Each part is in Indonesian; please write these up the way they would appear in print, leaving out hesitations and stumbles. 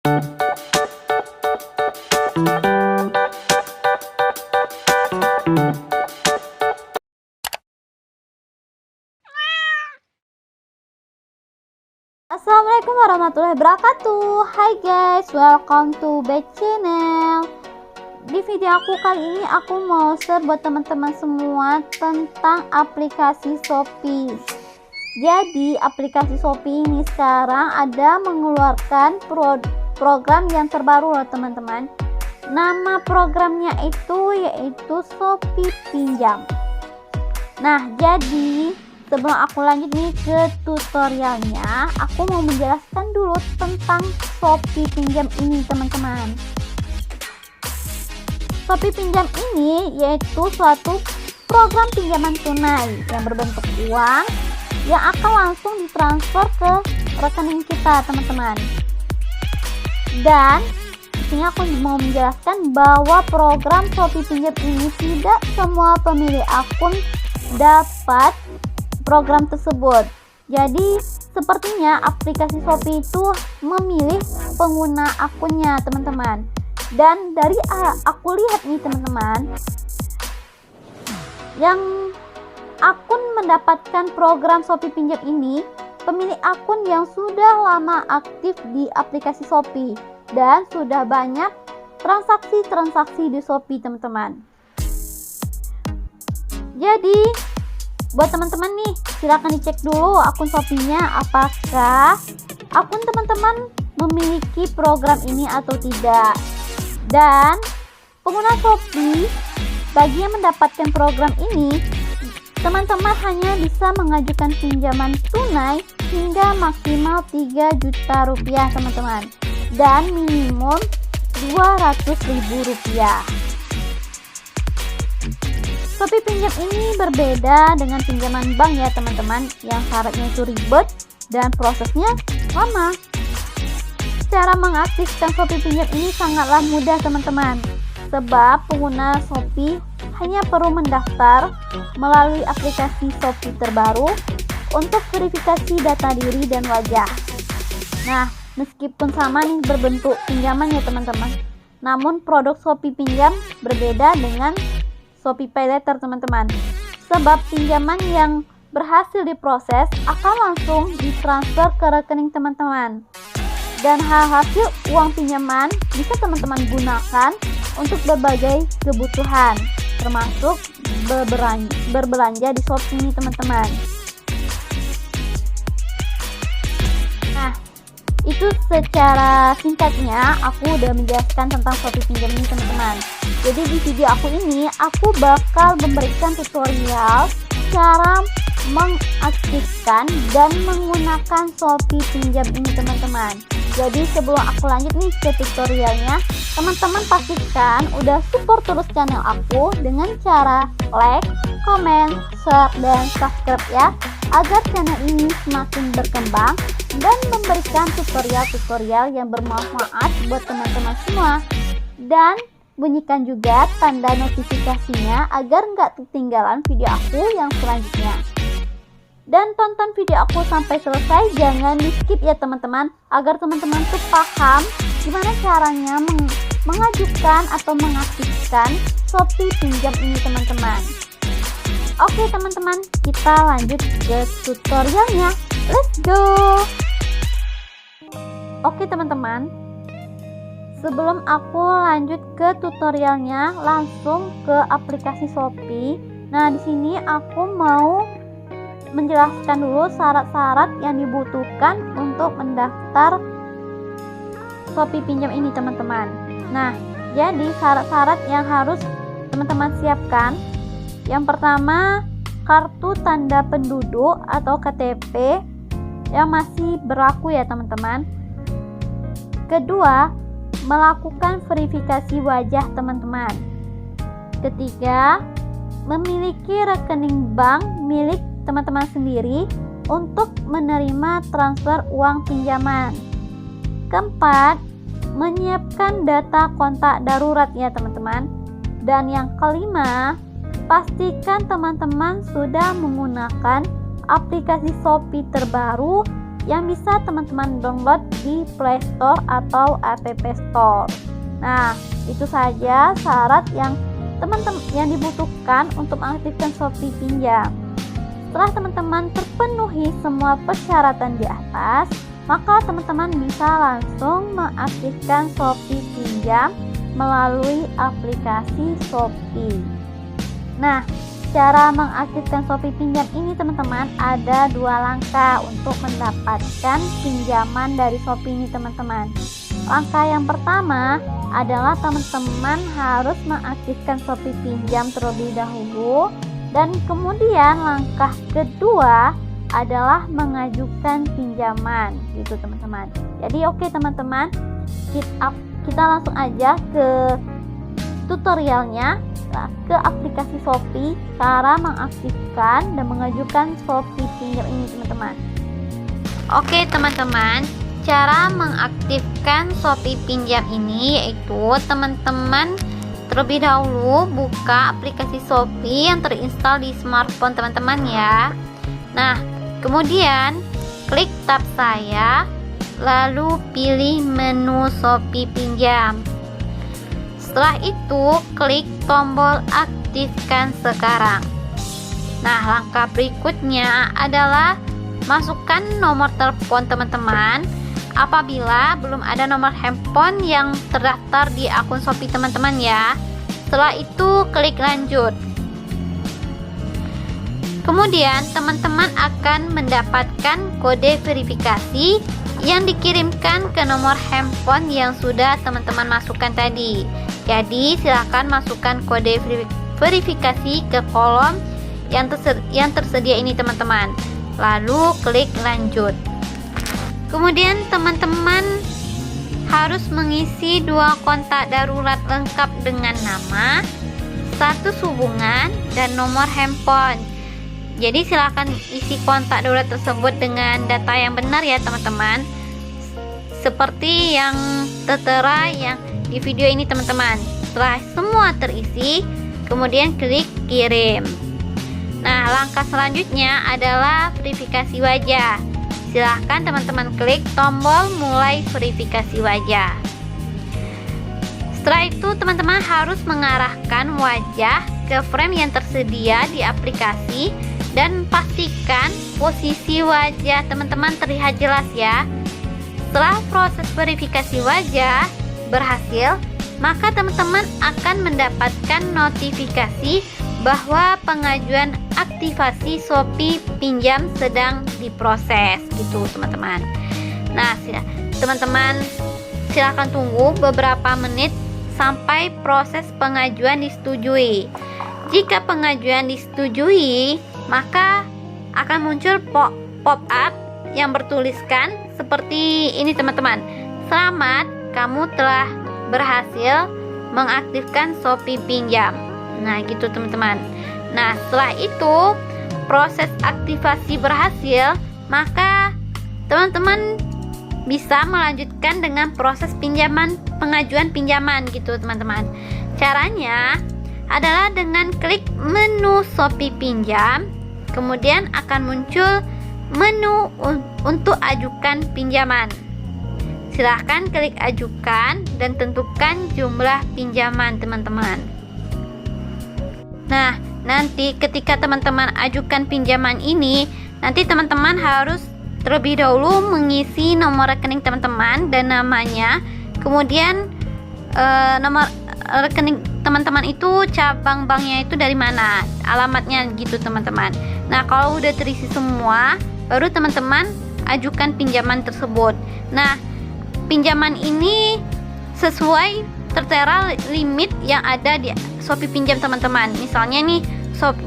Assalamualaikum warahmatullahi wabarakatuh. Hai guys, welcome to back channel. Di video aku kali ini aku mau share buat teman-teman semua tentang aplikasi Shopee. Jadi aplikasi Shopee ini sekarang ada mengeluarkan program yang terbaru loh teman-teman. Nama programnya yaitu Shopee Pinjam. Nah, jadi sebelum aku lanjut nih ke tutorialnya, aku mau menjelaskan dulu tentang Shopee Pinjam ini teman-teman. Shopee Pinjam ini yaitu suatu program pinjaman tunai yang berbentuk uang yang akan langsung ditransfer ke rekening kita teman-teman. Dan di sini aku mau menjelaskan bahwa program Shopee Pinjam ini tidak semua pemilik akun dapat program tersebut. Jadi sepertinya aplikasi Shopee itu memilih pengguna akunnya teman-teman. Dan dari aku lihat nih teman-teman, yang akun mendapatkan program Shopee Pinjam ini pemilik akun yang sudah lama aktif di aplikasi Shopee dan sudah banyak transaksi di Shopee teman-teman. Jadi buat teman-teman nih, silahkan dicek dulu akun Shopee-nya apakah akun teman-teman memiliki program ini atau tidak. Dan pengguna Shopee bagi yang mendapatkan program ini, teman-teman hanya bisa mengajukan pinjaman tunai hingga maksimal 3 juta rupiah teman-teman, dan minimum 200.000 rupiah. Shopee Pinjam ini berbeda dengan pinjaman bank ya teman-teman, yang syaratnya itu ribet dan prosesnya lama. Cara mengaktifkan Shopee Pinjam ini sangatlah mudah teman-teman, sebab pengguna Shopee hanya perlu mendaftar melalui aplikasi Shopee terbaru untuk verifikasi data diri dan wajah. Nah, meskipun sama nih berbentuk pinjaman ya teman-teman, namun produk Shopee Pinjam berbeda dengan Shopee PayLater teman-teman, sebab pinjaman yang berhasil diproses akan langsung ditransfer ke rekening teman-teman, dan hasil uang pinjaman bisa teman-teman gunakan untuk berbagai kebutuhan, termasuk berbelanja di Shopee ini teman-teman. Nah, itu secara singkatnya aku udah menjelaskan tentang Shopee Pinjam ini teman-teman. Jadi di video aku ini aku bakal memberikan tutorial cara mengaktifkan dan menggunakan Shopee Pinjam ini teman-teman. Jadi sebelum aku lanjut nih ke tutorialnya, teman-teman pastikan udah support terus channel aku dengan cara like, comment, share, dan subscribe ya, agar channel ini semakin berkembang dan memberikan tutorial-tutorial yang bermanfaat buat teman-teman semua. Dan bunyikan juga tanda notifikasinya agar nggak ketinggalan video aku yang selanjutnya. Dan tonton video aku sampai selesai, jangan di skip ya teman-teman, agar teman-teman tuh paham gimana caranya mengajukan atau mengaktifkan Shopee Pinjam ini teman-teman. Oke teman-teman, kita lanjut ke tutorialnya. Let's go. Oke teman-teman, sebelum aku lanjut ke tutorialnya, langsung ke aplikasi Shopee. Nah, di sini aku mau menjelaskan dulu syarat-syarat yang dibutuhkan untuk mendaftar Shopee Pinjam ini teman-teman. Nah, jadi syarat-syarat yang harus teman-teman siapkan, yang pertama kartu tanda penduduk atau KTP yang masih berlaku ya teman-teman. Kedua, melakukan verifikasi wajah teman-teman. Ketiga, memiliki rekening bank milik teman-teman sendiri untuk menerima transfer uang pinjaman. Keempat, menyiapkan data kontak darurat ya teman-teman. Dan yang kelima, pastikan teman-teman sudah menggunakan aplikasi Shopee terbaru yang bisa teman-teman download di Play Store atau App Store. Nah, itu saja syarat yang teman-teman yang dibutuhkan untuk mengaktifkan Shopee Pinjam. Setelah teman-teman terpenuhi semua persyaratan di atas, maka teman-teman bisa langsung mengaktifkan Shopee Pinjam melalui aplikasi Shopee. Nah, cara mengaktifkan Shopee Pinjam ini teman-teman ada 2 langkah untuk mendapatkan pinjaman dari Shopee ini teman-teman. Langkah yang pertama adalah teman-teman harus mengaktifkan Shopee Pinjam terlebih dahulu, dan kemudian langkah kedua adalah mengajukan pinjaman gitu teman-teman. Jadi oke teman-teman, kita langsung aja ke tutorialnya, ke aplikasi Shopee, cara mengaktifkan dan mengajukan Shopee Pinjam ini teman-teman. Oke teman-teman, cara mengaktifkan Shopee Pinjam ini yaitu teman-teman terlebih dahulu buka aplikasi Shopee yang terinstall di smartphone teman-teman ya. Nah, kemudian klik tab saya, lalu pilih menu Shopee Pinjam. Setelah itu klik tombol aktifkan sekarang. Nah, langkah berikutnya adalah masukkan nomor telepon teman-teman apabila belum ada nomor handphone yang terdaftar di akun Shopee teman-teman ya. Setelah itu klik lanjut. Kemudian teman-teman akan mendapatkan kode verifikasi yang dikirimkan ke nomor handphone yang sudah teman-teman masukkan tadi. Jadi silakan masukkan kode verifikasi ke kolom yang tersedia ini teman-teman. Lalu klik lanjut. Kemudian teman-teman harus mengisi 2 kontak darurat lengkap dengan nama, status hubungan, dan nomor handphone. Jadi silakan isi kontak darurat tersebut dengan data yang benar ya teman-teman, seperti yang tertera yang di video ini teman-teman. Setelah semua terisi, kemudian klik kirim. Nah, langkah selanjutnya adalah verifikasi wajah. Silahkan teman-teman klik tombol mulai verifikasi wajah. Setelah itu teman-teman harus mengarahkan wajah ke frame yang tersedia di aplikasi dan pastikan posisi wajah teman-teman terlihat jelas ya. Setelah proses verifikasi wajah berhasil, maka teman-teman akan mendapatkan notifikasi bahwa pengajuan aktivasi Shopee Pinjam sedang diproses gitu teman-teman. Nah, teman-teman silakan tunggu beberapa menit sampai proses pengajuan disetujui. Jika pengajuan disetujui, maka akan muncul pop-up yang bertuliskan seperti ini teman-teman. Selamat, kamu telah berhasil mengaktifkan Shopee Pinjam. Nah gitu teman-teman. Nah setelah itu proses aktivasi berhasil, maka teman-teman bisa melanjutkan dengan proses pengajuan pinjaman gitu teman-teman. Caranya adalah dengan klik menu Shopee Pinjam, kemudian akan muncul menu untuk ajukan pinjaman. Silahkan klik ajukan dan tentukan jumlah pinjaman teman-teman. Nah, nanti ketika teman-teman ajukan pinjaman ini, nanti teman-teman harus terlebih dahulu mengisi nomor rekening teman-teman dan namanya. Kemudian nomor rekening teman-teman itu cabang banknya itu dari mana, alamatnya gitu teman-teman. Nah, kalau udah terisi semua, baru teman-teman ajukan pinjaman tersebut. Nah, pinjaman ini sesuai tertera limit yang ada di Shopee Pinjam teman-teman. Misalnya nih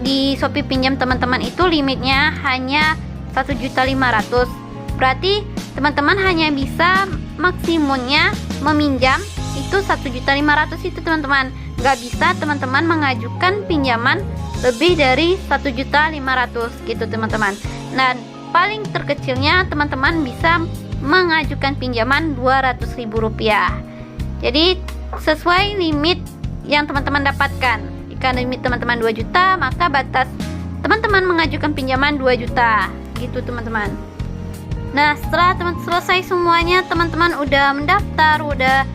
di Shopee Pinjam teman-teman itu limitnya hanya 1.500.000. Berarti teman-teman hanya bisa maksimumnya meminjam itu 1.500.000 itu teman-teman. Nggak bisa teman-teman mengajukan pinjaman lebih dari 1.500.000 gitu teman-teman. Dan paling terkecilnya teman-teman bisa mengajukan pinjaman Rp200.000. Jadi sesuai limit yang teman-teman dapatkan. Jika limit teman-teman 2 juta, maka batas teman-teman mengajukan pinjaman 2 juta gitu teman-teman. Nah, setelah selesai semuanya, teman-teman udah mendaftar, udah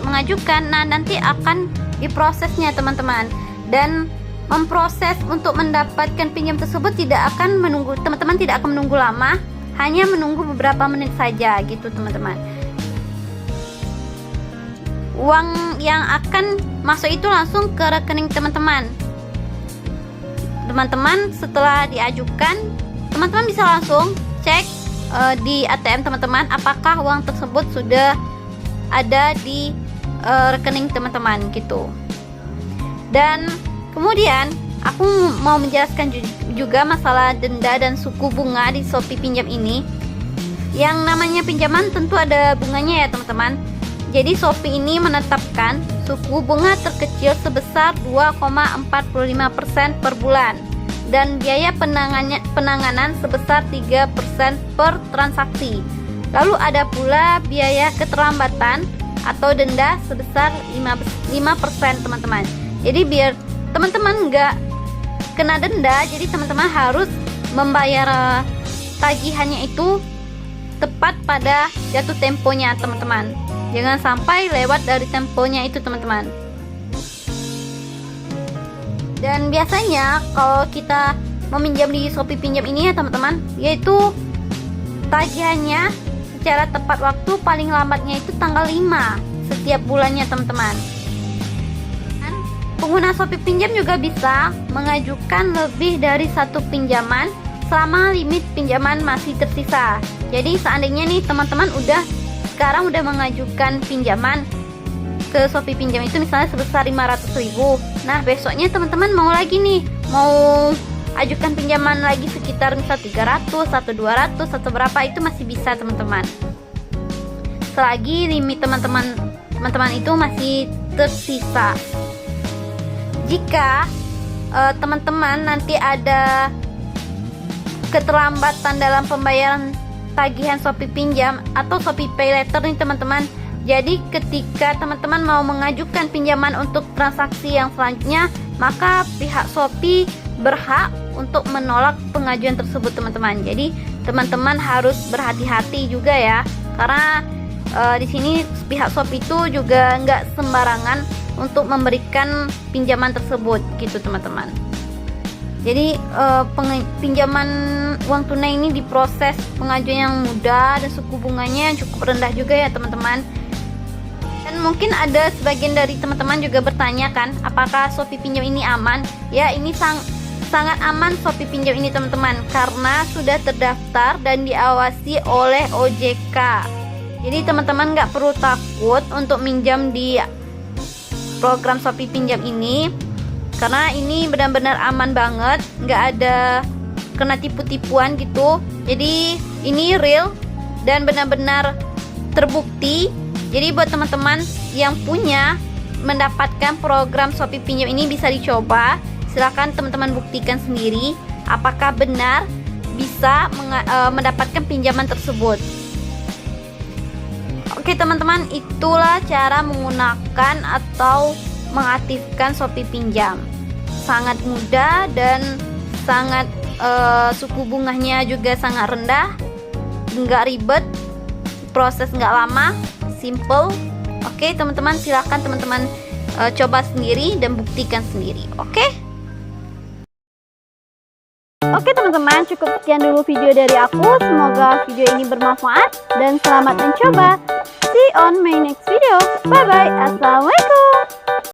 mengajukan, nah nanti akan diprosesnya teman-teman. Dan memproses untuk mendapatkan pinjam tersebut tidak akan menunggu, teman-teman tidak akan menunggu lama, hanya menunggu beberapa menit saja gitu teman-teman. Uang yang akan masuk itu langsung ke rekening teman-teman. Teman-teman setelah diajukan, teman-teman bisa langsung cek di ATM teman-teman apakah uang tersebut sudah ada di rekening teman-teman gitu. Dan kemudian aku mau menjelaskan juga masalah denda dan suku bunga di Shopee Pinjam ini. Yang namanya pinjaman tentu ada bunganya ya teman-teman. Jadi Shopee ini menetapkan suku bunga terkecil sebesar 2,45% per bulan dan biaya penanganan sebesar 3% per transaksi. Lalu ada pula biaya keterlambatan atau denda sebesar 5% teman-teman. Jadi biar teman-teman nggak kena denda, jadi teman-teman harus membayar tagihannya itu tepat pada jatuh temponya teman-teman. Jangan sampai lewat dari temponya itu teman-teman. Dan biasanya kalau kita meminjam di Shopee Pinjam ini ya teman-teman, yaitu tagihannya secara tepat waktu paling lambatnya itu tanggal 5 setiap bulannya teman-teman. Pengguna Shopee Pinjam juga bisa mengajukan lebih dari satu pinjaman selama limit pinjaman masih tersisa. Jadi seandainya nih teman-teman sekarang udah mengajukan pinjaman ke Shopee Pinjam itu misalnya sebesar 500.000. Nah, besoknya teman-teman mau ajukan pinjaman lagi sekitar misal 300 atau 200 atau berapa, itu masih bisa teman-teman. Selagi limit teman-teman itu masih tersisa. Jika teman-teman nanti ada keterlambatan dalam pembayaran tagihan Shopee Pinjam atau Shopee Pay Later nih teman-teman, jadi ketika teman-teman mau mengajukan pinjaman untuk transaksi yang selanjutnya, maka pihak Shopee berhak untuk menolak pengajuan tersebut teman-teman. Jadi teman-teman harus berhati-hati juga ya, karena di sini pihak Shopee itu juga nggak sembarangan untuk memberikan pinjaman tersebut gitu teman-teman. Jadi pinjaman uang tunai ini diproses pengajuan yang mudah dan suku bunganya yang cukup rendah juga ya teman-teman. Dan mungkin ada sebagian dari teman-teman juga bertanya kan, apakah Shopee Pinjam ini aman? Ya, ini sangat aman Shopee Pinjam ini teman-teman, karena sudah terdaftar dan diawasi oleh OJK. Jadi teman-teman nggak perlu takut untuk minjam di program Shopee Pinjam ini, karena ini benar-benar aman banget, nggak ada kena tipu-tipuan gitu. Jadi ini real dan benar-benar terbukti. Jadi buat teman-teman yang punya mendapatkan program Shopee Pinjam ini bisa dicoba. Silahkan teman-teman buktikan sendiri apakah benar bisa mendapatkan pinjaman tersebut. Oke teman-teman, itulah cara menggunakan atau mengaktifkan Shopee Pinjam. Sangat mudah dan sangat suku bunganya juga sangat rendah, nggak ribet, proses nggak lama, simple. Oke teman-teman, silahkan teman-teman coba sendiri dan buktikan sendiri. Oke teman-teman, cukup sekian dulu video dari aku. Semoga video ini bermanfaat dan selamat mencoba. See you on my next video. Bye bye. Assalamualaikum.